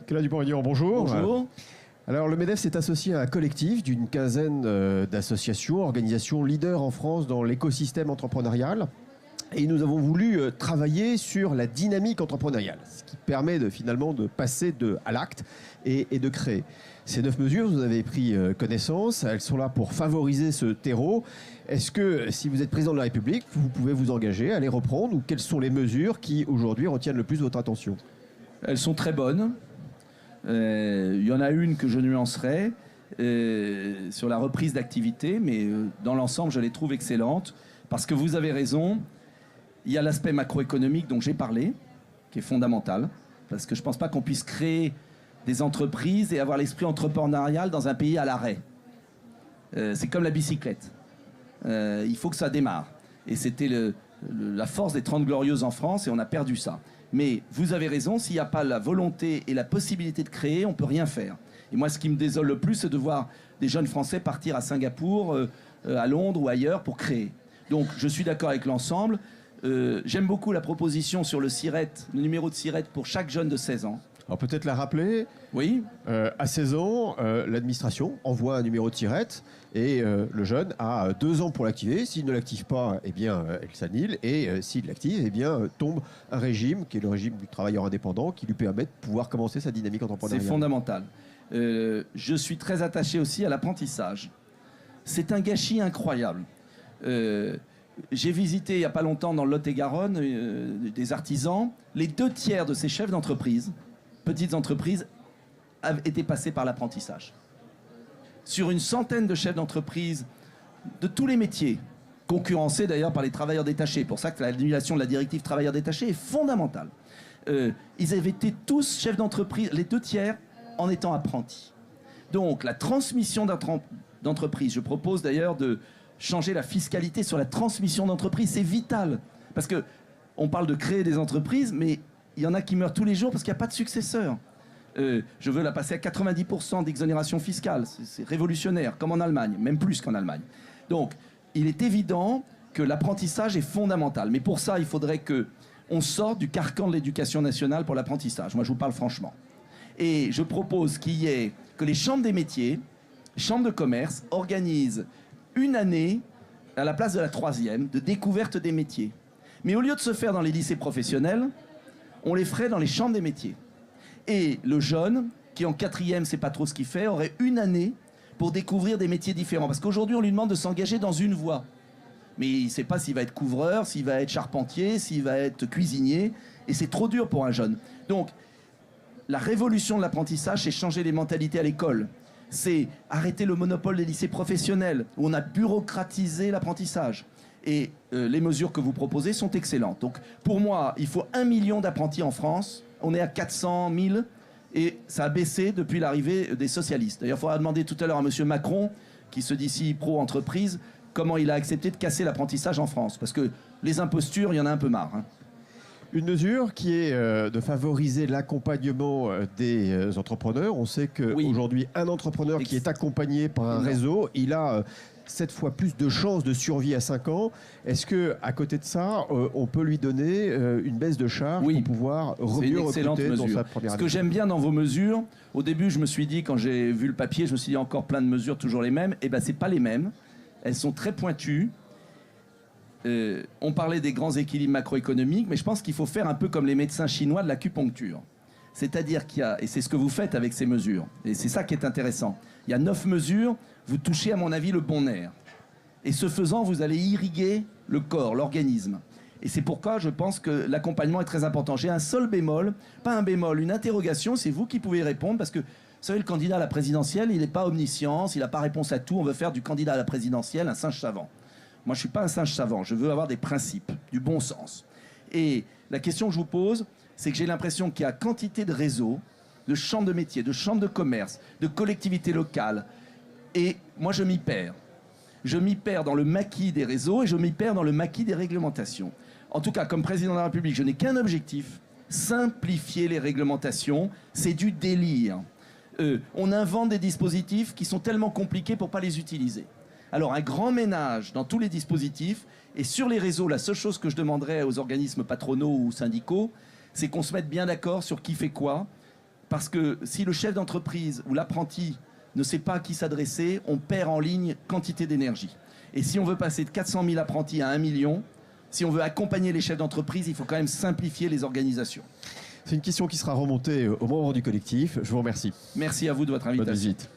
Nicolas Dupont-Aignan, bonjour. Bonjour. Alors, le MEDEF s'est associé à un collectif d'une quinzaine d'associations, organisations leaders en France dans l'écosystème entrepreneurial. Et nous avons voulu travailler sur la dynamique entrepreneuriale, ce qui permet finalement de passer à l'acte et de créer. Ces 9 mesures, vous en avez pris connaissance, elles sont là pour favoriser ce terreau. Est-ce que, si vous êtes président de la République, vous pouvez vous engager à les reprendre, ou quelles sont les mesures qui, aujourd'hui, retiennent le plus votre attention? Elles sont très bonnes. Il y en a une que je nuancerai sur la reprise d'activité, mais dans l'ensemble, je les trouve excellentes. Parce que vous avez raison, il y a l'aspect macroéconomique dont j'ai parlé, qui est fondamental. Parce que je ne pense pas qu'on puisse créer des entreprises et avoir l'esprit entrepreneurial dans un pays à l'arrêt. C'est comme la bicyclette. Il faut que ça démarre. Et c'était la force des 30 Glorieuses en France, et on a perdu ça. Mais vous avez raison, s'il n'y a pas la volonté et la possibilité de créer, on ne peut rien faire. Et moi, ce qui me désole le plus, c'est de voir des jeunes Français partir à Singapour, à Londres ou ailleurs pour créer. Donc, je suis d'accord avec l'ensemble. J'aime beaucoup la proposition sur le SIRET, le numéro de SIRET pour chaque jeune de 16 ans. Alors peut-être la rappeler. Oui. À 16 ans, l'administration envoie un numéro de SIRET et le jeune a 2 ans pour l'activer. S'il ne l'active pas, eh bien, elle s'annule. Et s'il l'active, eh bien, tombe un régime qui est le régime du travailleur indépendant qui lui permet de pouvoir commencer sa dynamique entrepreneuriale. C'est fondamental. Je suis très attaché aussi à l'apprentissage. C'est un gâchis incroyable. J'ai visité il n'y a pas longtemps dans le Lot-et-Garonne des artisans. Les 2 tiers de ces chefs d'entreprise, petites entreprises, étaient passés par l'apprentissage. Sur une centaine de chefs d'entreprise de tous les métiers, concurrencés d'ailleurs par les travailleurs détachés. Pour ça que l'annulation de la directive travailleurs détachés est fondamentale. Ils avaient été tous chefs d'entreprise, les 2 tiers, en étant apprentis. Donc la transmission d'entreprise, je propose d'ailleurs de changer la fiscalité sur la transmission d'entreprise, c'est vital. Parce qu'on parle de créer des entreprises, mais il y en a qui meurent tous les jours parce qu'il n'y a pas de successeur. Je veux la passer à 90% d'exonération fiscale. C'est révolutionnaire, comme en Allemagne, même plus qu'en Allemagne. Donc, il est évident que l'apprentissage est fondamental. Mais pour ça, il faudrait qu'on sorte du carcan de l'éducation nationale pour l'apprentissage. Moi, je vous parle franchement. Et je propose que les chambres des métiers, chambres de commerce, organisent une année, à la place de la 3e, de découverte des métiers. Mais au lieu de se faire dans les lycées professionnels, on les ferait dans les chambres des métiers. Et le jeune, qui en 4e ne sait pas trop ce qu'il fait, aurait une année pour découvrir des métiers différents. Parce qu'aujourd'hui, on lui demande de s'engager dans une voie. Mais il ne sait pas s'il va être couvreur, s'il va être charpentier, s'il va être cuisinier. Et c'est trop dur pour un jeune. Donc, la révolution de l'apprentissage, c'est changer les mentalités à l'école. C'est arrêter le monopole des lycées professionnels, où on a bureaucratisé l'apprentissage. Et les mesures que vous proposez sont excellentes. Donc, pour moi, il faut 1 million d'apprentis en France. On est à 400 000 et ça a baissé depuis l'arrivée des socialistes. D'ailleurs, il faudra demander tout à l'heure à M. Macron, qui se dit si pro-entreprise, comment il a accepté de casser l'apprentissage en France. Parce que les impostures, il y en a un peu marre. Une mesure qui est de favoriser l'accompagnement des entrepreneurs. On sait qu'aujourd'hui, un entrepreneur qui est accompagné par un réseau, il a 7 fois plus de chances de survie à 5 ans. Est-ce qu'à côté de ça, on peut lui donner une baisse de charge pour pouvoir mieux recruter dans sa première année? Ce que j'aime bien dans vos mesures, au début, je me suis dit, quand j'ai vu le papier, je me suis dit encore plein de mesures, toujours les mêmes. Eh bien, ce n'est pas les mêmes. Elles sont très pointues. On parlait des grands équilibres macroéconomiques, mais je pense qu'il faut faire un peu comme les médecins chinois de l'acupuncture. C'est-à-dire qu'il y a, et c'est ce que vous faites avec ces mesures, et c'est ça qui est intéressant, il y a 9 mesures, vous touchez à mon avis le bon nerf. Et ce faisant, vous allez irriguer le corps, l'organisme. Et c'est pourquoi je pense que l'accompagnement est très important. J'ai un seul bémol, pas un bémol, une interrogation, c'est vous qui pouvez répondre, parce que, vous savez, le candidat à la présidentielle, il n'est pas omniscient, il n'a pas réponse à tout, on veut faire du candidat à la présidentielle un singe savant. Moi, je ne suis pas un singe savant, je veux avoir des principes, du bon sens. Et la question que je vous pose, c'est que j'ai l'impression qu'il y a quantité de réseaux, de chambres de métiers, de chambres de commerce, de collectivités locales. Et moi, je m'y perds. Je m'y perds dans le maquis des réseaux et je m'y perds dans le maquis des réglementations. En tout cas, comme président de la République, je n'ai qu'un objectif, simplifier les réglementations. C'est du délire. On invente des dispositifs qui sont tellement compliqués pour ne pas les utiliser. Alors, un grand ménage dans tous les dispositifs. Et sur les réseaux, la seule chose que je demanderais aux organismes patronaux ou syndicaux, c'est qu'on se mette bien d'accord sur qui fait quoi. Parce que si le chef d'entreprise ou l'apprenti ne sait pas à qui s'adresser, on perd en ligne quantité d'énergie. Et si on veut passer de 400 000 apprentis à 1 million, si on veut accompagner les chefs d'entreprise, il faut quand même simplifier les organisations. C'est une question qui sera remontée aux membres du collectif. Je vous remercie. Merci à vous de votre invitation. Bonne visite.